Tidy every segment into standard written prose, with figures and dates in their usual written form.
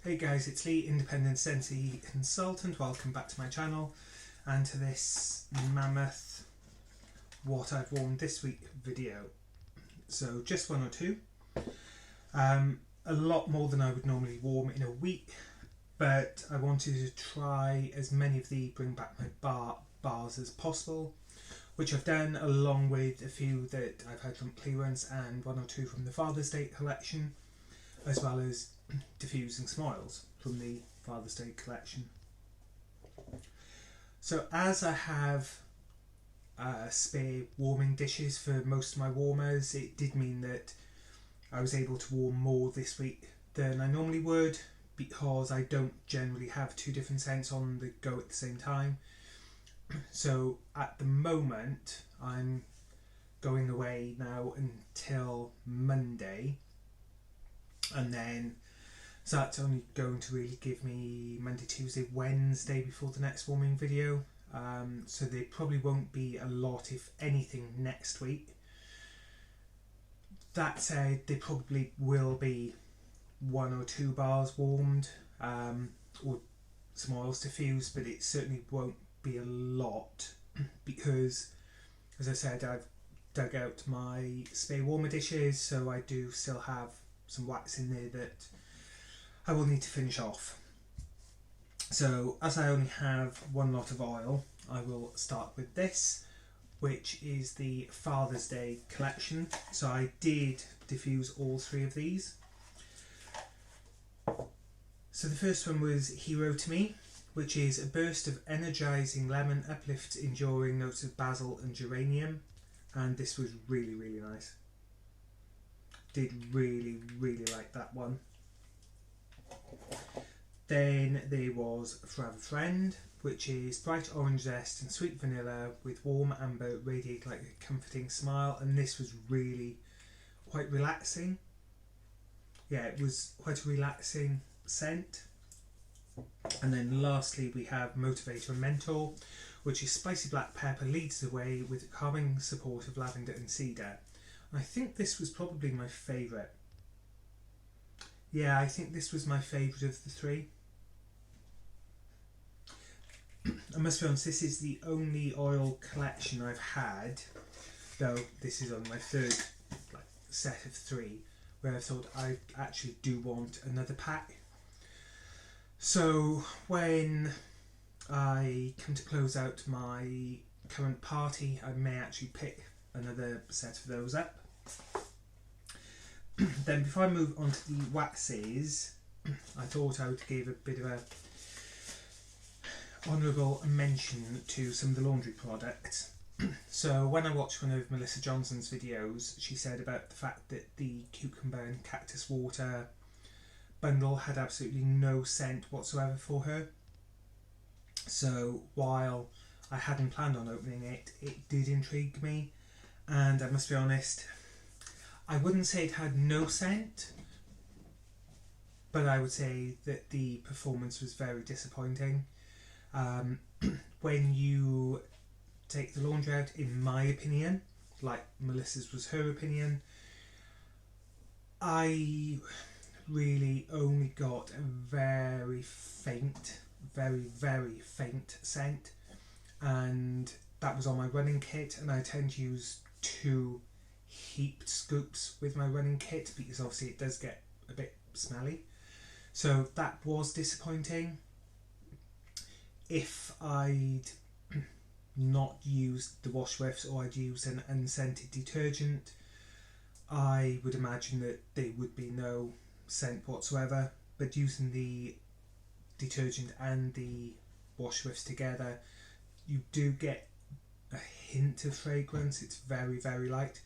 Hey guys, it's Lee, independent Scentsy consultant. Welcome back to my channel and to this mammoth what I've worn this week video. So just one or two. A lot more than I would normally warm in a week, but I wanted to try as many of the bring back my bars as possible, which I've done, along with a few that I've had from clearance and one or two from the Father's Day collection, as well as diffusing smiles from the Father's Day collection. So as I have spare warming dishes for most of my warmers, it did mean that I was able to warm more this week than I normally would, because I don't generally have two different scents on the go at the same time. So at the moment I'm going away now until Monday, and then so that's only going to really give me Monday, Tuesday, Wednesday before the next warming video. So there probably won't be a lot, if anything, next week. That said, there probably will be one or two bars warmed, or some oils diffused, but it certainly won't be a lot, because as I said, I've dug out my spare warmer dishes, so I do still have some wax in there that I will need to finish off. So as I only have one lot of oil, I will start with this, which is the Father's Day collection. So I did diffuse all three of these. So the first one was Hero to Me, which is a burst of energising lemon, uplifts enduring notes of basil and geranium, and this was really, really nice. Did really, really like that one. Then there was Forever Friend, which is bright orange zest and sweet vanilla with warm amber radiate like a comforting smile, and this was really quite relaxing. Yeah, it was quite a relaxing scent. And then lastly we have Motivator and Mentor, which is spicy black pepper leads the way with a calming support of lavender and cedar. I think this was probably my favourite. Yeah, I think this was my favourite of the three. I must be honest, this is the only oil collection I've had, though this is on my third set of three, where I thought I actually do want another pack. So when I come to close out my current party, I may actually pick another set of those up. Then before I move on to the waxes, I thought I would give a bit of a honourable mention to some of the laundry products. So when I watched one of Melissa Johnson's videos, she said about the fact that the cucumber and cactus water bundle had absolutely no scent whatsoever for her. So while I hadn't planned on opening it, it did intrigue me, and I must be honest, I wouldn't say it had no scent, but I would say that the performance was very disappointing. When you take the laundry out, in my opinion, like Melissa's was her opinion, I really only got a very faint, very faint scent, and that was on my running kit, and I tend to use 2 heaped scoops with my running kit because obviously it does get a bit smelly. So that was disappointing. If I'd not used the wash whiffs, or I'd used an unscented detergent, I would imagine that there would be no scent whatsoever, but using the detergent and the wash whiffs together, you do get a hint of fragrance. It's very, very light.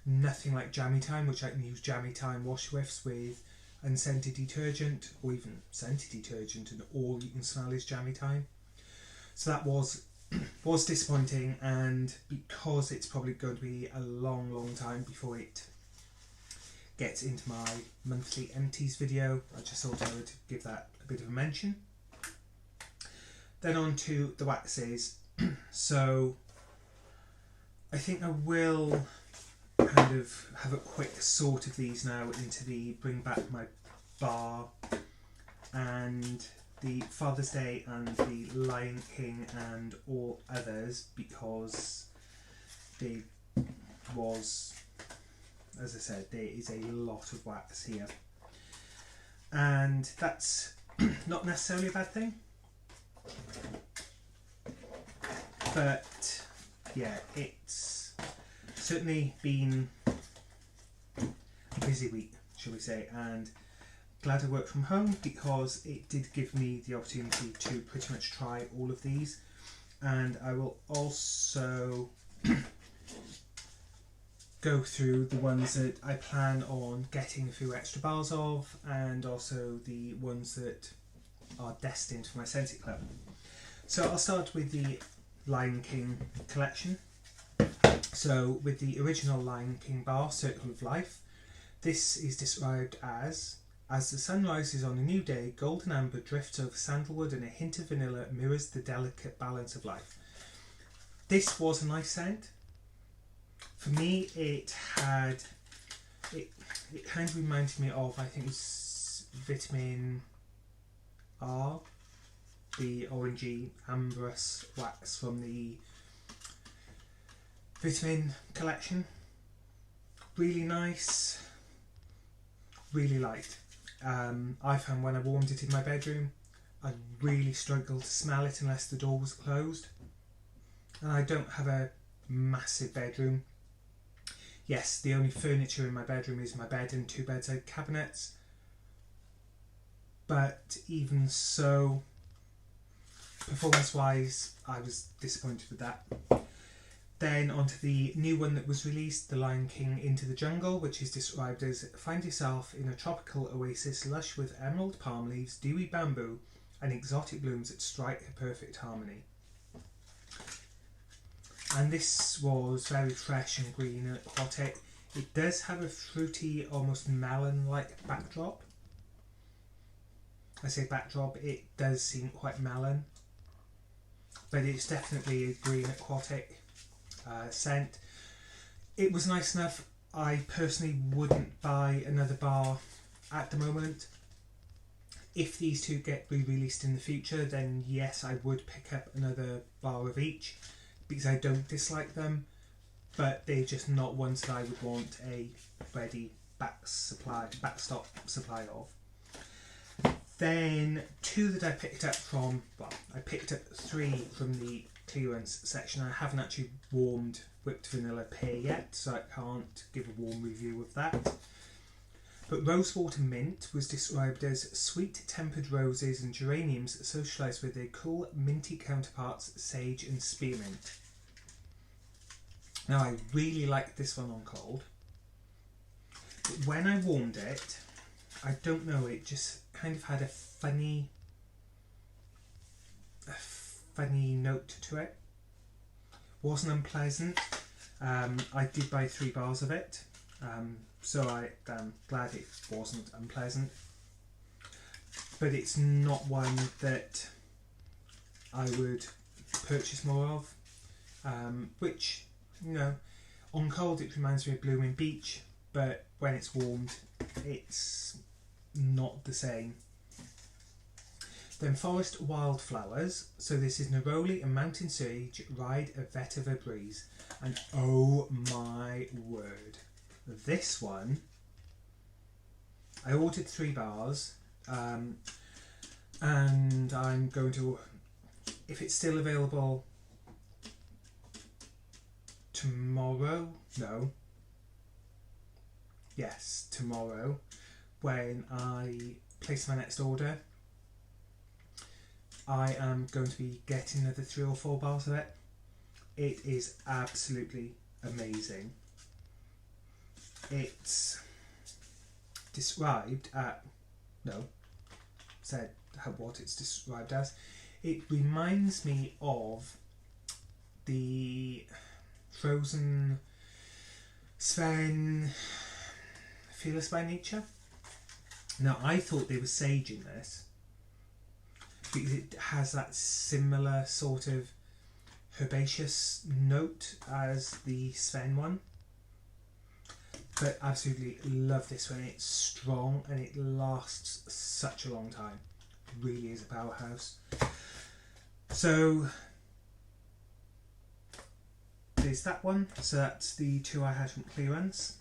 Nothing like Jammy Time, which I can use Jammy Time wash whiffs with unscented detergent, or even scented detergent, and all you can smell is Jammy Time. So that was disappointing, and because it's probably going to be a long time before it gets into my monthly empties video, I just thought I would give that a bit of a mention. Then on to the waxes. So I think I will kind of have a quick sort of these now into the Bring Back My Bar and the Father's Day and the Lion King and all others, because there was, as I said, there is a lot of wax here, and that's not necessarily a bad thing, but yeah, it's certainly been a busy week, shall we say, and glad I worked from home because it did give me the opportunity to pretty much try all of these. And I will also go through the ones that I plan on getting a few extra bars of, and also the ones that are destined for my Scentsy Club. So I'll start with the Lion King collection. So with the original Lion King bar, Circle of Life, this is described as the sun rises on a new day, golden amber drifts over sandalwood and a hint of vanilla mirrors the delicate balance of life. This was a nice scent. For me, it kind of reminded me of, I think it was Vitamin R, the orangey amberous wax from the Vitamin collection. Really nice, really light. I found when I warmed it in my bedroom, I really struggled to smell it unless the door was closed. And I don't have a massive bedroom. Yes, the only furniture in my bedroom is my bed and 2 bedside cabinets. But even so, performance-wise, I was disappointed with that. Then onto the new one that was released, The Lion King Into the Jungle, which is described as find yourself in a tropical oasis lush with emerald palm leaves, dewy bamboo and exotic blooms that strike a perfect harmony. And this was very fresh and green and aquatic. It does have a fruity, almost melon-like backdrop. I say backdrop, it does seem quite melon, but it's definitely a green aquatic scent. It was nice enough. I personally wouldn't buy another bar at the moment. If these two get re-released in the future, then yes, I would pick up another bar of each, because I don't dislike them, but they're just not ones that I would want a ready backstop supply of. Then 2 that I picked up from, I picked up 3 from the clearance section. I haven't actually warmed Whipped Vanilla Pear yet, so I can't give a warm review of that. But Rosewater Mint was described as sweet tempered roses and geraniums socialised with their cool minty counterparts, sage and spearmint. Now I really liked this one on cold, but when I warmed it, I don't know, it just kind of had a funny note to it. Wasn't unpleasant. I did buy 3 bars of it, so I'm glad it wasn't unpleasant. But it's not one that I would purchase more of. Which, you know, on cold it reminds me of Blooming Beach, but when it's warmed, it's not the same. Then Forest Wildflowers. So this is Neroli and Mountain Sage, Ride a Vetiver Breeze. And oh my word, this one, I ordered 3 bars, and I'm going to, if it's still available tomorrow, tomorrow, when I place my next order, I am going to be getting another 3 or 4 bars of it. It is absolutely amazing. It's described what it's described as. It reminds me of the Frozen Sven Fearless by Nature. Now I thought there was sage in this, because it has that similar sort of herbaceous note as the Sven one. But absolutely love this one. It's strong and it lasts such a long time. It really is a powerhouse. So there's that one. So that's the 2 I had from clearance.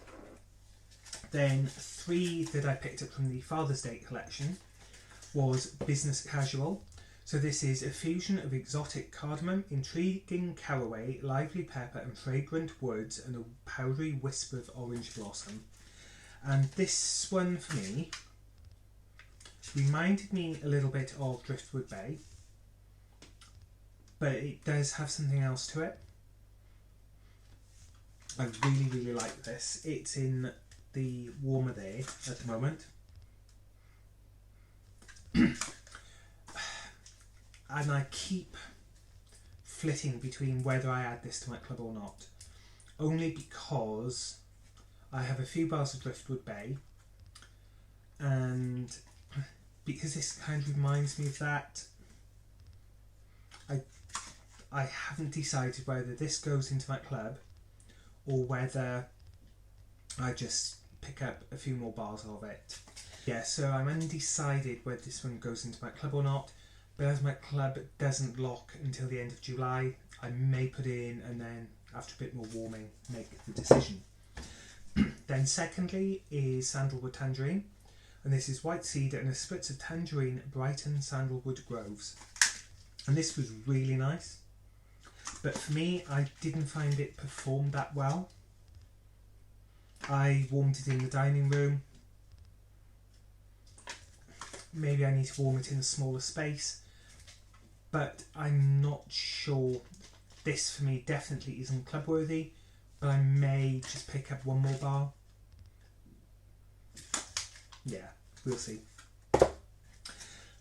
Then 3 that I picked up from the Father's Day collection was Business Casual. So this is a fusion of exotic cardamom, intriguing caraway, lively pepper and fragrant woods and a powdery wisp of orange blossom. And this one for me reminded me a little bit of Driftwood Bay, but it does have something else to it. I really, really like this. It's in the warmer there at the moment. And I keep flitting between whether I add this to my club or not. Only because I have a few bars of Driftwood Bay, and because this kind of reminds me of that, I haven't decided whether this goes into my club or whether I just pick up a few more bars of it. Yeah, so I'm undecided whether this one goes into my club or not, but as my club doesn't lock until the end of July, I may put it in and then, after a bit more warming, make the decision. Then secondly is Sandalwood Tangerine, and this is white cedar and a spritz of tangerine, Brighton Sandalwood Groves. And this was really nice, but for me, I didn't find it perform that well. I warmed it in the dining room. Maybe I need to warm it in a smaller space, but I'm not sure. This for me definitely isn't club worthy, but I may just pick up one more bar. Yeah, we'll see.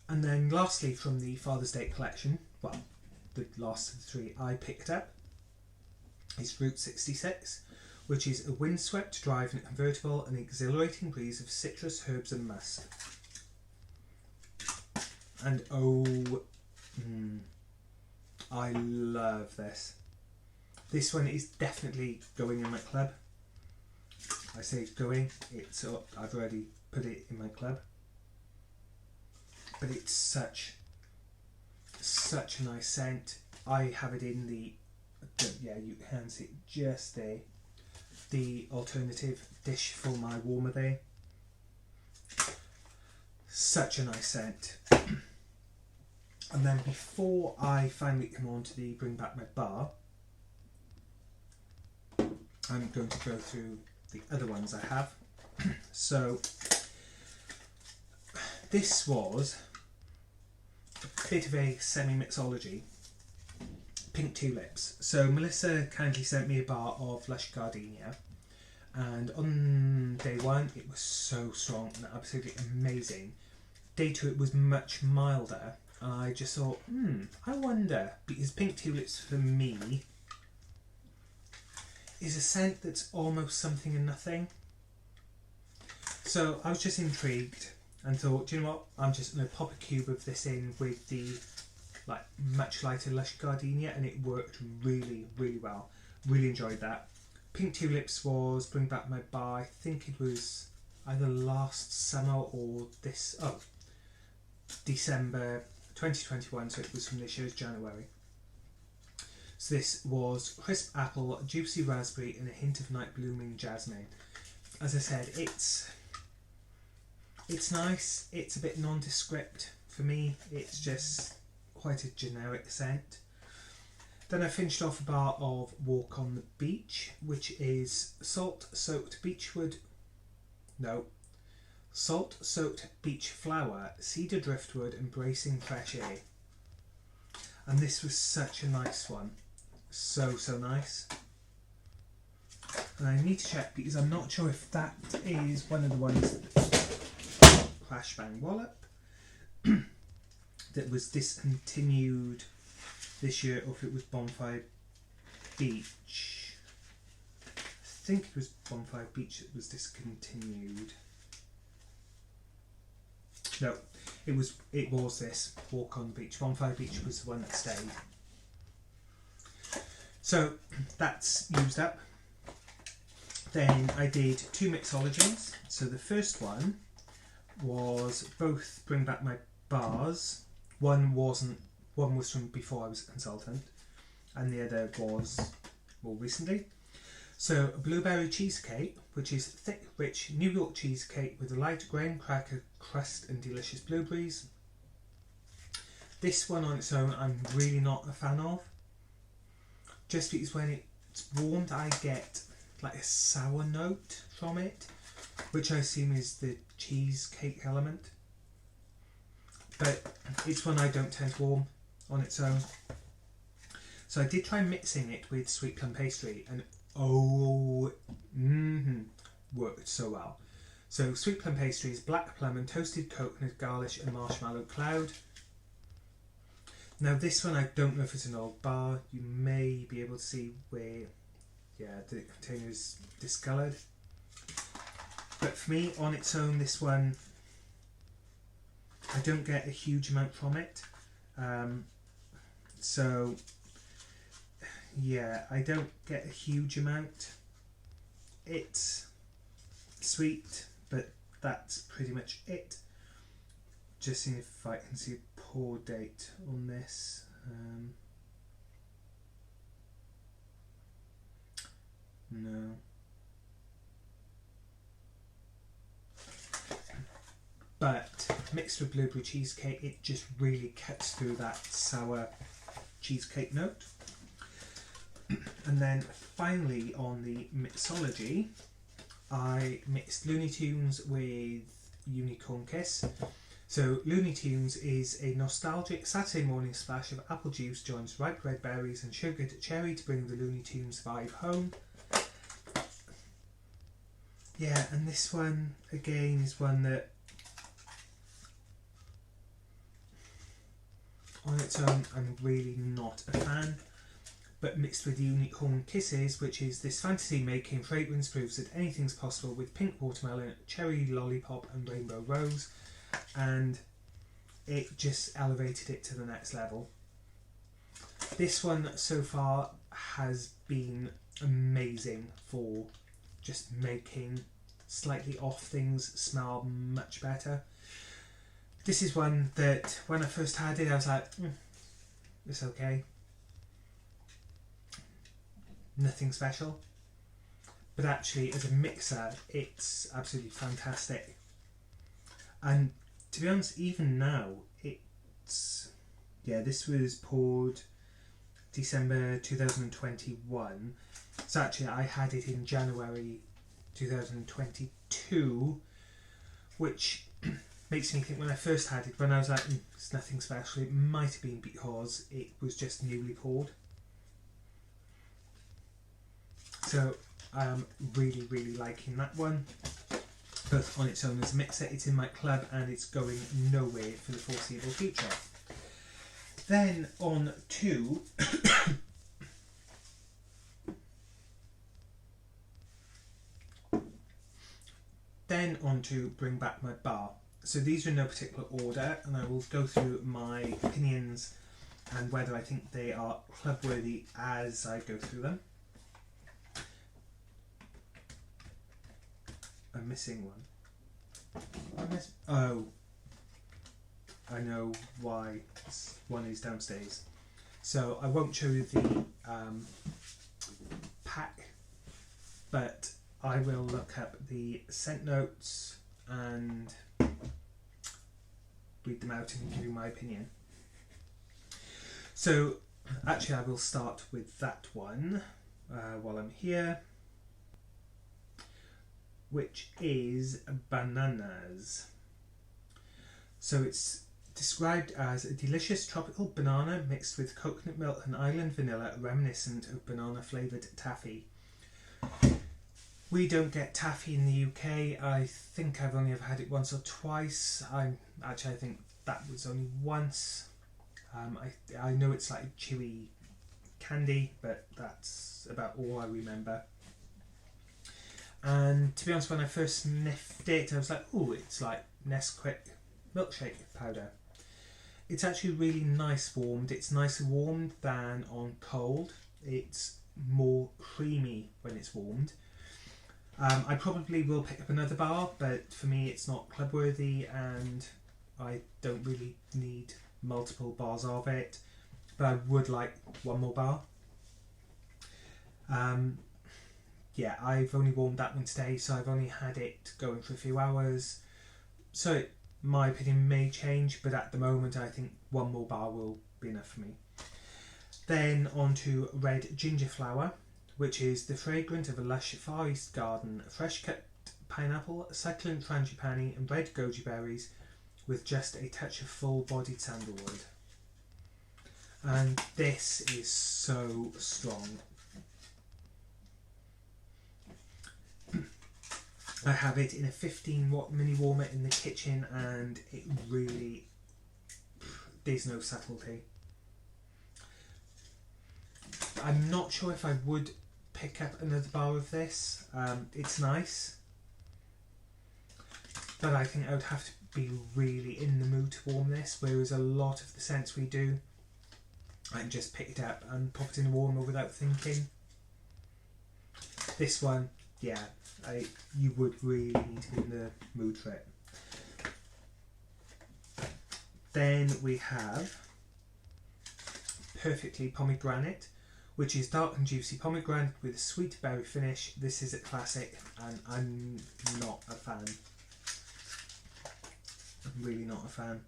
And then lastly from the Father's Day collection, well, the last of the 3 I picked up is Route 66, which is a windswept drive in a convertible, an exhilarating breeze of citrus, herbs and musk. And I love this. This one is definitely going in my club. I say it's going, it's up. I've already put it in my club. But it's such a nice scent. I have it in the, yeah, you can see it just there. The alternative dish for my warmer there. Such a nice scent. And then before I finally come on to the Bring Back My Bar, I'm going to go through the other ones I have. So this was a bit of a semi-mixology. Pink Tulips. So Melissa kindly sent me a bar of Lush Gardenia, and on day 1 it was so strong and absolutely amazing. Day 2 it was much milder. I just thought, I wonder, because Pink Tulips for me is a scent that's almost something and nothing. So I was just intrigued and thought, do you know what, I'm just going to pop a cube of this in with the much lighter Lush Gardenia, and it worked really, really well. Really enjoyed that. Pink Tulips was Bring Back My Bar, I think it was either last summer or December 2021, so it was from this year's January. So this was crisp apple, juicy raspberry and a hint of night blooming jasmine. As I said, it's nice, it's a bit nondescript for me, it's just quite a generic scent. Then I finished off a bar of Walk on the Beach, which is salt-soaked beach flower, cedar driftwood and bracing fresh air. And this was such a nice one. So nice. And I need to check because I'm not sure if that is one of the ones Clash Bang Wallop that was discontinued this year, or if it was Bonfire Beach. I think it was Bonfire Beach that was discontinued. No, it was this Walk on the Beach. Bonfire Beach was the one that stayed. So that's used up. Then I did 2 mixologies. So the first one was both Bring Back My Bars. One was from before I was a consultant, and the other was more recently. So a blueberry cheesecake, which is thick, rich New York cheesecake with a light graham cracker crust and delicious blueberries. This one on its own I'm really not a fan of, just because when it's warmed I get like a sour note from it, which I assume is the cheesecake element. But it's one I don't tend to warm on its own. So I did try mixing it with sweet plum pastry, and worked so well. So sweet plum pastry is black plum and toasted coconut garnish and marshmallow cloud. Now this one I don't know if it's an old bar. You may be able to see where, yeah, the container is discoloured. But for me, on its own, this one, I don't get a huge amount from it. So, yeah, I don't get a huge amount. It's sweet, but that's pretty much it. Just seeing if I can see a pour date on this. No. But mixed with blueberry cheesecake, it just really cuts through that sour cheesecake note. And then finally on the mixology, I mixed Looney Tunes with Unicorn Kiss. So Looney Tunes is a nostalgic Saturday morning splash of apple juice joins ripe red berries and sugared cherry to bring the Looney Tunes vibe home. Yeah, and this one again is one that on its own I'm really not a fan, but mixed with Unicorn Kisses, which is this fantasy making fragrance, proves that anything's possible with pink watermelon, cherry lollipop and rainbow rose, and it just elevated it to the next level. This one so far has been amazing for just making slightly off things smell much better. This is one that when I first had it I was like, it's okay, nothing special, but actually as a mixer it's absolutely fantastic. And to be honest, even now it's, yeah, this was poured December 2021, so actually I had it in January 2022, which makes me think when I first had it, when I was like, it's nothing special, it might have been because it was just newly poured. So I'm really, really liking that one. Both on its own as a mixer, it's in my club and it's going nowhere for the foreseeable future. Then on to Bring Back My Bar. So these are in no particular order, and I will go through my opinions and whether I think they are club worthy as I go through them. I'm missing one. Oh, I know why. One is downstairs. So I won't show you the pack, but I will look up the scent notes and read them out and give you my opinion. So actually I will start with that one while I'm here, which is Bananas. So it's described as a delicious tropical banana mixed with coconut milk and island vanilla reminiscent of banana flavoured taffy. We don't get taffy in the UK. I think I've only ever had it once or twice. I think that was only once. I know it's like chewy candy, but that's about all I remember. And to be honest, when I first sniffed it, I was like, oh, it's like Nesquik milkshake powder. It's actually really nice warmed. It's nicer warmed than on cold. It's more creamy when it's warmed. I probably will pick up another bar, but for me it's not club worthy and I don't really need multiple bars of it, but I would like one more bar. Yeah, I've only warmed that one today, so I've only had it going for a few hours, so my opinion may change, but at the moment I think one more bar will be enough for me. Then on to Red Ginger Flower, which is the fragrance of a lush Far East garden, fresh cut pineapple, succulent frangipani and red goji berries with just a touch of full-bodied sandalwood. And this is so strong. I have it in a 15-watt mini warmer in the kitchen and it really, there's no subtlety. I'm not sure if I would pick up another bar of this. It's nice, but I think I would have to be really in the mood to warm this, whereas a lot of the scents we do, I can just pick it up and pop it in the warmer without thinking. This one, yeah, you would really need to be in the mood for it. Then we have Perfectly Pomegranate, which is dark and juicy pomegranate with a sweet berry finish. This is a classic and I'm not a fan. I'm really not a fan.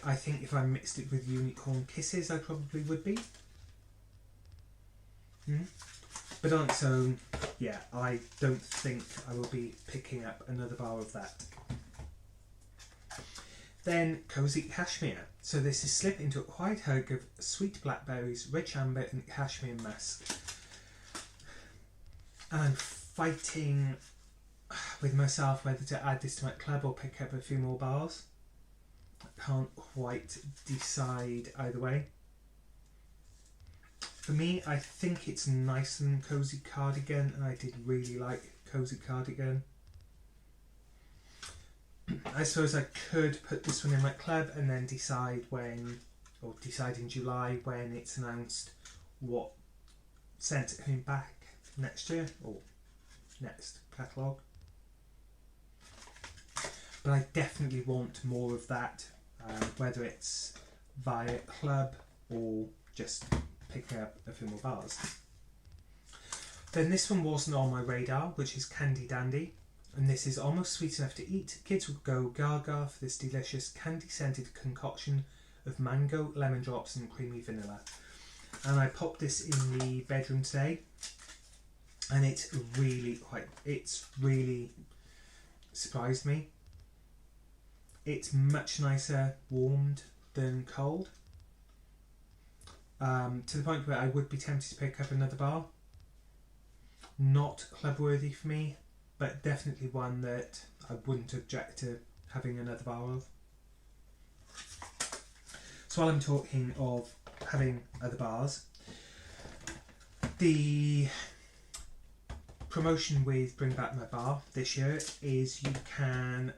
I think if I mixed it with Unicorn Kisses I probably would be. But on its own, yeah, I don't think I will be picking up another bar of that. Then Cozy Cashmere. So this is slip into a quiet hug of sweet blackberries, rich amber and cashmere musk. And I'm fighting with myself whether to add this to my club or pick up a few more bars. I can't quite decide either way. For me, I think it's nicer than Cozy Cardigan, and I did really like Cozy Cardigan. I suppose I could put this one in my club and then decide in July when it's announced what scent are coming back next year or next catalogue. But I definitely want more of that, whether it's via club or just picking up a few more bars. Then this one wasn't on my radar, which is Candy Dandy. And this is almost sweet enough to eat. Kids would go gaga for this delicious candy-scented concoction of mango, lemon drops and creamy vanilla. And I popped this in the bedroom today and it's really surprised me. It's much nicer warmed than cold, to the point where I would be tempted to pick up another bar. Not club worthy for me, but definitely one that I wouldn't object to having another bar of. So while I'm talking of having other bars, the promotion with Bring Back My Bar this year is you can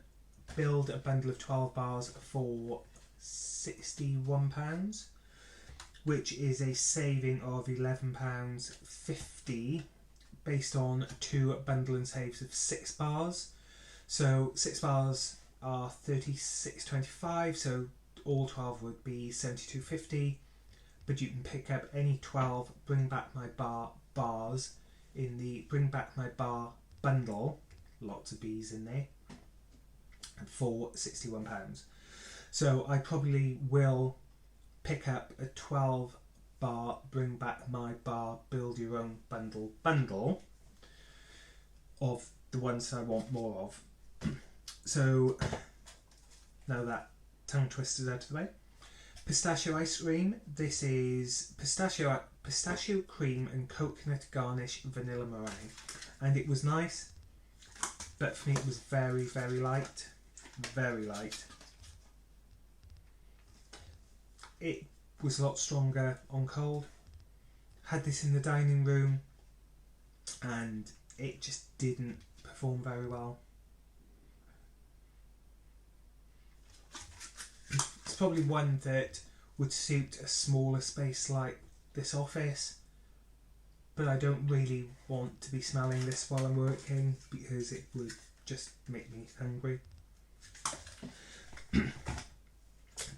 build a bundle of 12 bars for £61, which is a saving of £11.50 based on two bundle and saves of 6 bars. So 6 bars are £36.25, so all 12 would be £72.50, but you can pick up any 12 Bring Back My Bar bars in the Bring Back My Bar bundle, lots of B's in there, for £61. So I probably will pick up a 12 bar Bring Back My Bar Build Your Own bundle of the ones that I want more of. So now that tongue twister's out of the way, Pistachio Ice Cream. This is pistachio cream and coconut garnish vanilla meringue, and it was nice, but for me it was very, very light. Very light. It was a lot stronger on cold. Had this in the dining room and it just didn't perform very well. It's probably one that would suit a smaller space like this office, but I don't really want to be smelling this while I'm working because it would just make me hungry.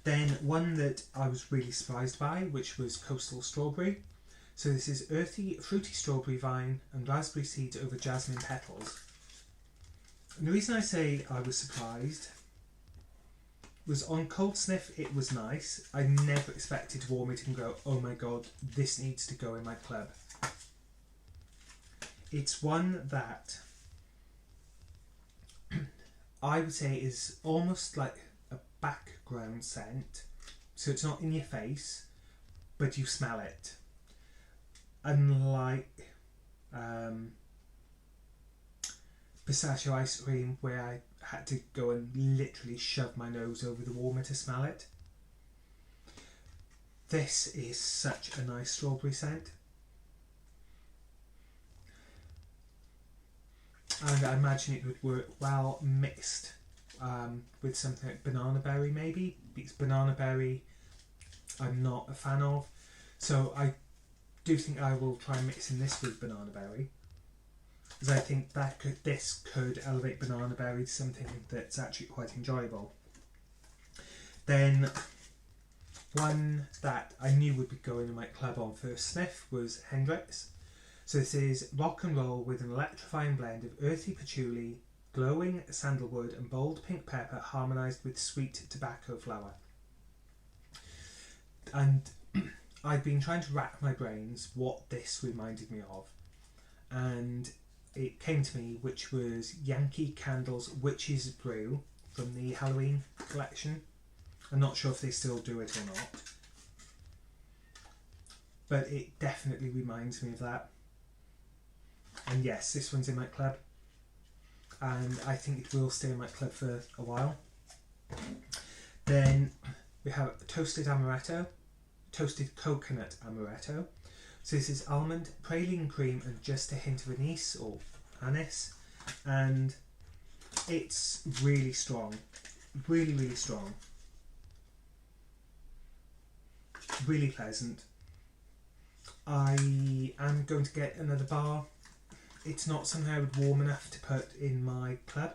Then one that I was really surprised by, which was Coastal Strawberry. So this is earthy, fruity strawberry vine and raspberry seeds over jasmine petals. And the reason I say I was surprised was on cold sniff it was nice. I never expected to warm it and go, oh my god, this needs to go in my club. It's one that I would say is almost like a background scent. So it's not in your face, but you smell it. Unlike Pistachio Ice Cream, where I had to go and literally shove my nose over the warmer to smell it. This is such a nice strawberry scent. And I imagine it would work well mixed with something like banana berry maybe, because banana berry I'm not a fan of. So I do think I will try mixing this with banana berry, because I think that this could elevate banana berry to something that's actually quite enjoyable. Then one that I knew would be going in my club on first sniff was Hendrix. So this is rock and roll with an electrifying blend of earthy patchouli, glowing sandalwood and bold pink pepper harmonised with sweet tobacco flower. And I've been trying to rack my brains what this reminded me of, and it came to me, which was Yankee Candle's Witch's Brew from the Halloween collection. I'm not sure if they still do it or not, but it definitely reminds me of that. And yes, this one's in my club, and I think it will stay in my club for a while. Then we have toasted amaretto, toasted coconut amaretto. So this is almond, praline cream and just a hint of anise or anise, and it's really strong, really strong, really pleasant. I am going to get another bar. It's not something I would warm enough to put in my club,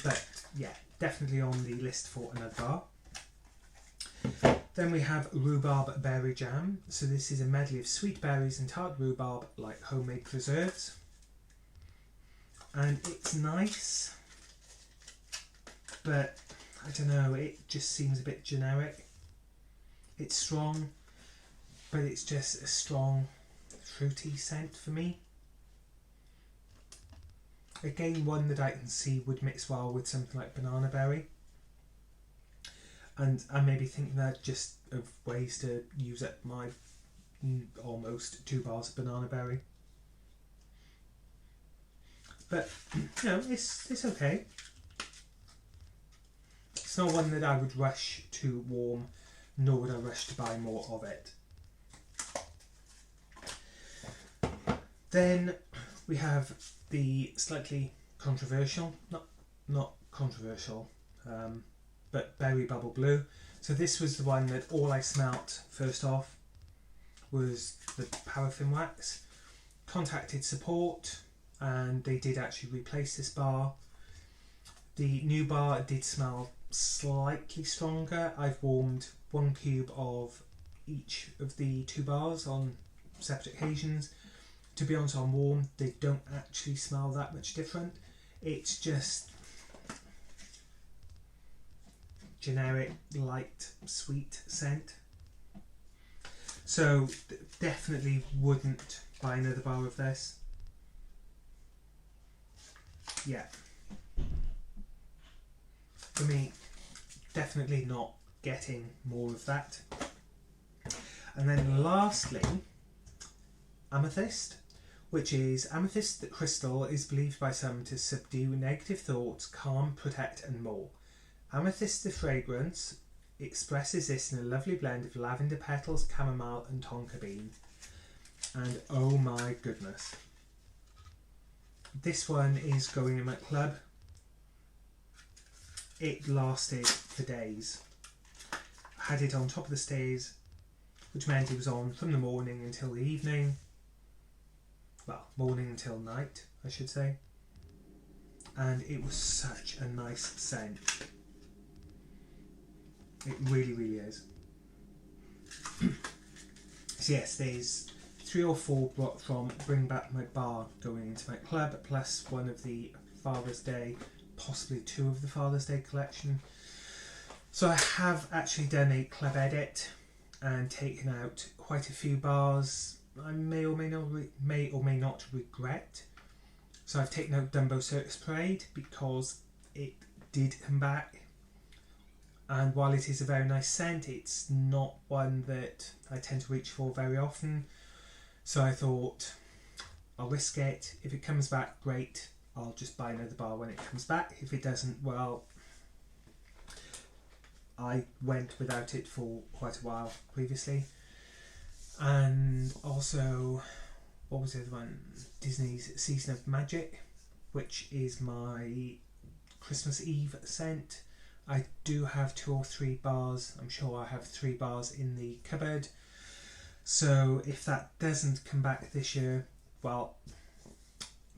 but yeah, definitely on the list for another bar. Then we have rhubarb berry jam. So this is a medley of sweet berries and tart rhubarb like homemade preserves, and it's nice, but I don't know, it just seems a bit generic. It's strong, but it's just a strong fruity scent for me. Again, one that I can see would mix well with something like banana berry, and I may be thinking that just of ways to use up my almost 2 bars of banana berry, but you know, it's okay. It's not one that I would rush to warm, nor would I rush to buy more of it. Then we have the slightly controversial, not controversial, but Berry Bubble Blue. So this was the one that all I smelt first off was the paraffin wax. Contacted support and they did actually replace this bar. The new bar did smell slightly stronger. I've warmed 1 cube of each of the 2 bars on separate occasions. To be honest, on warm, they don't actually smell that much different. It's just generic, light, sweet scent. So definitely wouldn't buy another bar of this. Yeah. For me, definitely not getting more of that. And then lastly, Amethyst, which is amethyst. The crystal is believed by some to subdue negative thoughts, calm, protect and more. Amethyst the fragrance expresses this in a lovely blend of lavender petals, chamomile and tonka bean. And oh my goodness, this one is going in my club. It lasted for days. I had it on top of the stairs which meant it was on from the morning until the evening. Well, morning until night, I should say. And it was such a nice scent. It really, really is. So yes, there's 3 or 4 brought from Bring Back My Bar going into my club, plus one of the Father's Day, possibly 2 of the Father's Day collection. So I have actually done a club edit and taken out quite a few bars I may or may not regret. So I've taken out Dumbo Circus Parade because it did come back, and while it is a very nice scent, it's not one that I tend to reach for very often. So I thought I'll risk it. If it comes back, great. I'll just buy another bar when it comes back. If it doesn't, well, I went without it for quite a while previously. And also, what was the other one? Disney's Season of Magic, which is my Christmas Eve scent. I do have 2 or 3 bars. I'm sure I have 3 bars in the cupboard. So if that doesn't come back this year, well,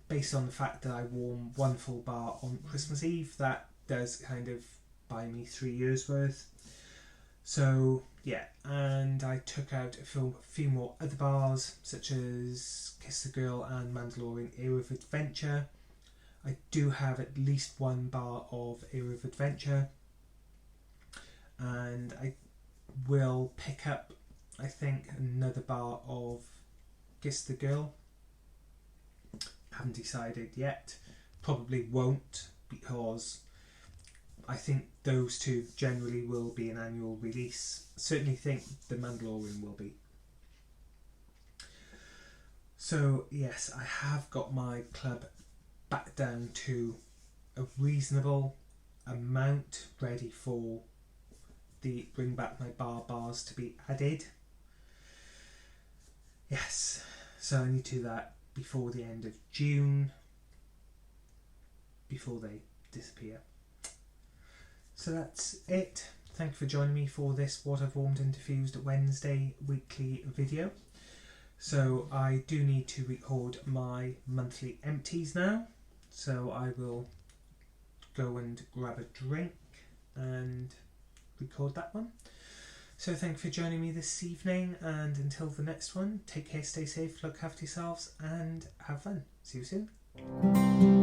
based on the fact that I warm 1 full bar on Christmas Eve, that does kind of buy me 3 years worth. So yeah, and I took out a few more other bars, such as Kiss the Girl and Mandalorian Era of Adventure. I do have at least 1 bar of Era of Adventure, and I will pick up, I think, another bar of Kiss the Girl. Haven't decided yet. Probably won't, because I think those 2 generally will be an annual release. Certainly think The Mandalorian will be. So yes, I have got my club back down to a reasonable amount, ready for the Bring Back My Bar bars to be added. Yes, so I need to do that before the end of June, before they disappear. So that's it. Thank you for joining me for this What I've Warmed and Diffused Wednesday weekly video. So I do need to record my monthly empties now. So I will go and grab a drink and record that one. So thank you for joining me this evening, and until the next one, take care, stay safe, look after yourselves, and have fun. See you soon.